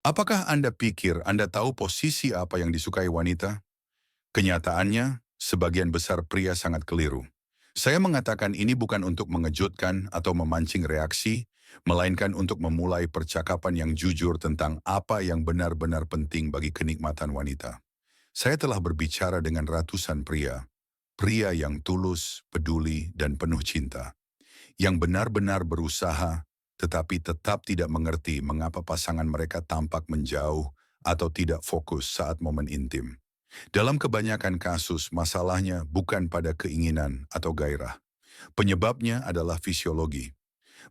Apakah Anda pikir Anda tahu posisi apa yang disukai wanita? Kenyataannya, sebagian besar pria sangat keliru. Saya mengatakan ini bukan untuk mengejutkan atau memancing reaksi, melainkan untuk memulai percakapan yang jujur tentang apa yang benar-benar penting bagi kenikmatan wanita. Saya telah berbicara dengan ratusan pria, pria yang tulus, peduli, dan penuh cinta, yang benar-benar berusaha, tetapi tetap tidak mengerti mengapa pasangan mereka tampak menjauh atau tidak fokus saat momen intim. Dalam kebanyakan kasus, masalahnya bukan pada keinginan atau gairah. Penyebabnya adalah fisiologi.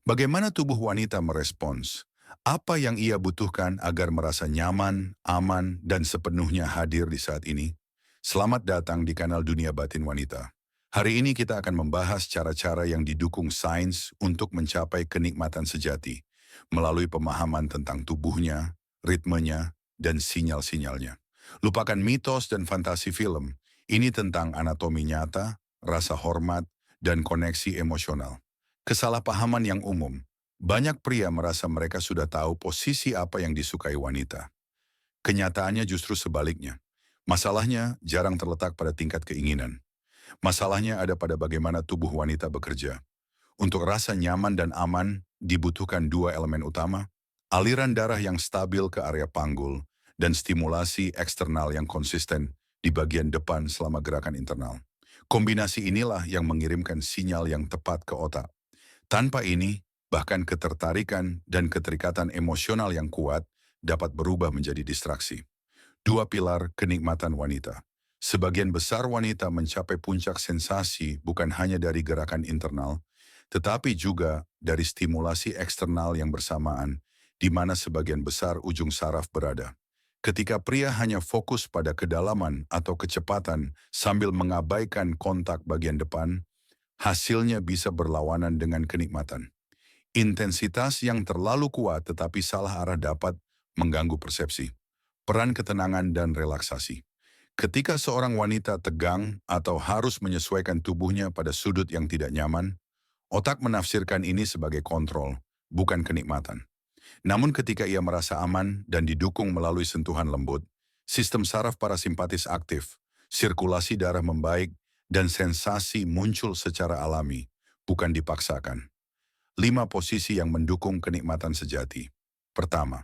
Bagaimana tubuh wanita merespons? Apa yang ia butuhkan agar merasa nyaman, aman, dan sepenuhnya hadir di saat ini? Selamat datang di kanal Dunia Batin Wanita. Hari ini kita akan membahas cara-cara yang didukung sains untuk mencapai kenikmatan sejati, melalui pemahaman tentang tubuhnya, ritmenya, dan sinyal-sinyalnya. Lupakan mitos dan fantasi film. Ini tentang anatomi nyata, rasa hormat, dan koneksi emosional. Kesalahpahaman yang umum. Banyak pria merasa mereka sudah tahu posisi apa yang disukai wanita. Kenyataannya justru sebaliknya. Masalahnya jarang terletak pada tingkat keinginan. Masalahnya ada pada bagaimana tubuh wanita bekerja. Untuk rasa nyaman dan aman, dibutuhkan dua elemen utama, aliran darah yang stabil ke area panggul, dan stimulasi eksternal yang konsisten di bagian depan selama gerakan internal. Kombinasi inilah yang mengirimkan sinyal yang tepat ke otak. Tanpa ini, bahkan ketertarikan dan keterikatan emosional yang kuat dapat berubah menjadi distraksi. Dua pilar kenikmatan wanita. Sebagian besar wanita mencapai puncak sensasi bukan hanya dari gerakan internal, tetapi juga dari stimulasi eksternal yang bersamaan, di mana sebagian besar ujung saraf berada. Ketika pria hanya fokus pada kedalaman atau kecepatan sambil mengabaikan kontak bagian depan, hasilnya bisa berlawanan dengan kenikmatan. Intensitas yang terlalu kuat tetapi salah arah dapat mengganggu persepsi. Peran ketenangan dan relaksasi. Ketika seorang wanita tegang atau harus menyesuaikan tubuhnya pada sudut yang tidak nyaman, otak menafsirkan ini sebagai kontrol, bukan kenikmatan. Namun ketika ia merasa aman dan didukung melalui sentuhan lembut, sistem saraf parasimpatis aktif, sirkulasi darah membaik, dan sensasi muncul secara alami, bukan dipaksakan. 5 posisi yang mendukung kenikmatan sejati. Pertama,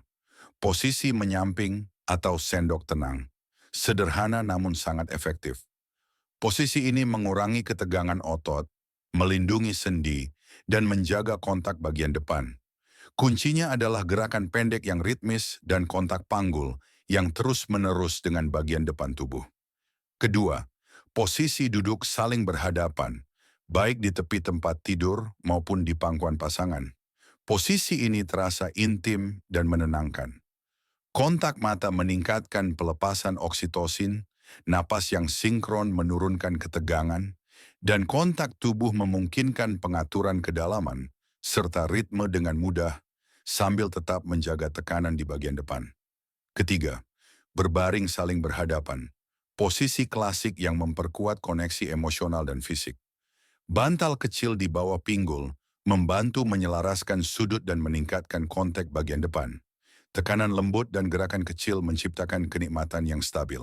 posisi menyamping atau sendok tenang. Sederhana namun sangat efektif. Posisi ini mengurangi ketegangan otot, melindungi sendi, dan menjaga kontak bagian depan. Kuncinya adalah gerakan pendek yang ritmis dan kontak panggul yang terus-menerus dengan bagian depan tubuh. Kedua, posisi duduk saling berhadapan, baik di tepi tempat tidur maupun di pangkuan pasangan. Posisi ini terasa intim dan menenangkan. Kontak mata meningkatkan pelepasan oksitosin, napas yang sinkron menurunkan ketegangan, dan kontak tubuh memungkinkan pengaturan kedalaman serta ritme dengan mudah sambil tetap menjaga tekanan di bagian depan. Ketiga, berbaring saling berhadapan. Posisi klasik yang memperkuat koneksi emosional dan fisik. Bantal kecil di bawah pinggul membantu menyelaraskan sudut dan meningkatkan kontak bagian depan. Tekanan lembut dan gerakan kecil menciptakan kenikmatan yang stabil.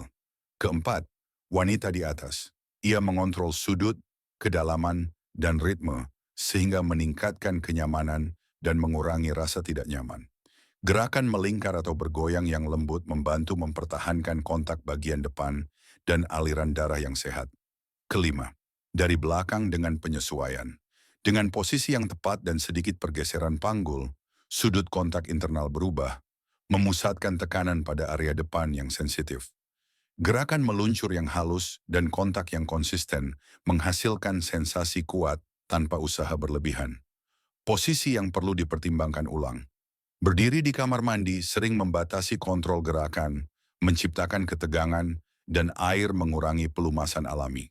Keempat, wanita di atas. Ia mengontrol sudut, kedalaman, dan ritme sehingga meningkatkan kenyamanan dan mengurangi rasa tidak nyaman. Gerakan melingkar atau bergoyang yang lembut membantu mempertahankan kontak bagian depan dan aliran darah yang sehat. Kelima, dari belakang dengan penyesuaian. Dengan posisi yang tepat dan sedikit pergeseran panggul, sudut kontak internal berubah, memusatkan tekanan pada area depan yang sensitif. Gerakan meluncur yang halus dan kontak yang konsisten menghasilkan sensasi kuat tanpa usaha berlebihan. Posisi yang perlu dipertimbangkan ulang. Berdiri di kamar mandi sering membatasi kontrol gerakan, menciptakan ketegangan, dan air mengurangi pelumasan alami.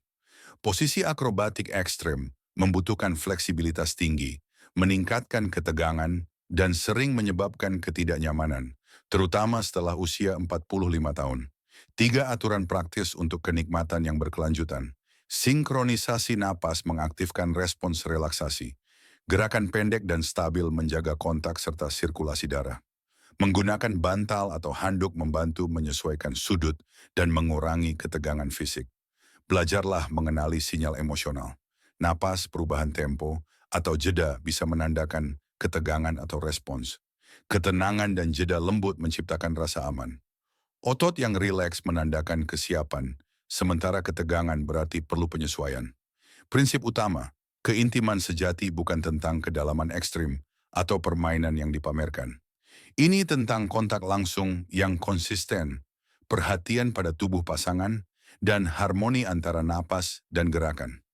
Posisi akrobatik ekstrem membutuhkan fleksibilitas tinggi, meningkatkan ketegangan, dan sering menyebabkan ketidaknyamanan, terutama setelah usia 45 tahun. 3 aturan praktis untuk kenikmatan yang berkelanjutan. Sinkronisasi napas mengaktifkan respons relaksasi. Gerakan pendek dan stabil menjaga kontak serta sirkulasi darah. Menggunakan bantal atau handuk membantu menyesuaikan sudut dan mengurangi ketegangan fisik. Belajarlah mengenali sinyal emosional. Napas, perubahan tempo, atau jeda bisa menandakan ketegangan atau respons. Ketenangan dan jeda lembut menciptakan rasa aman. Otot yang rileks menandakan kesiapan, sementara ketegangan berarti perlu penyesuaian. Prinsip utama, keintiman sejati bukan tentang kedalaman ekstrim atau permainan yang dipamerkan. Ini tentang kontak langsung yang konsisten, perhatian pada tubuh pasangan, dan harmoni antara napas dan gerakan.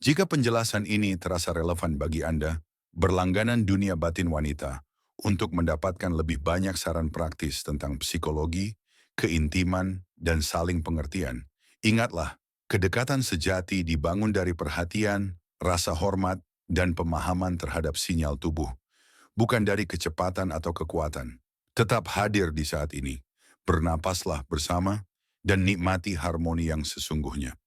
Jika penjelasan ini terasa relevan bagi Anda, berlangganan dunia batin wanita untuk mendapatkan lebih banyak saran praktis tentang psikologi, keintiman, dan saling pengertian. Ingatlah, kedekatan sejati dibangun dari perhatian, rasa hormat, dan pemahaman terhadap sinyal tubuh, bukan dari kecepatan atau kekuatan. Tetap hadir di saat ini. Bernapaslah bersama dan nikmati harmoni yang sesungguhnya.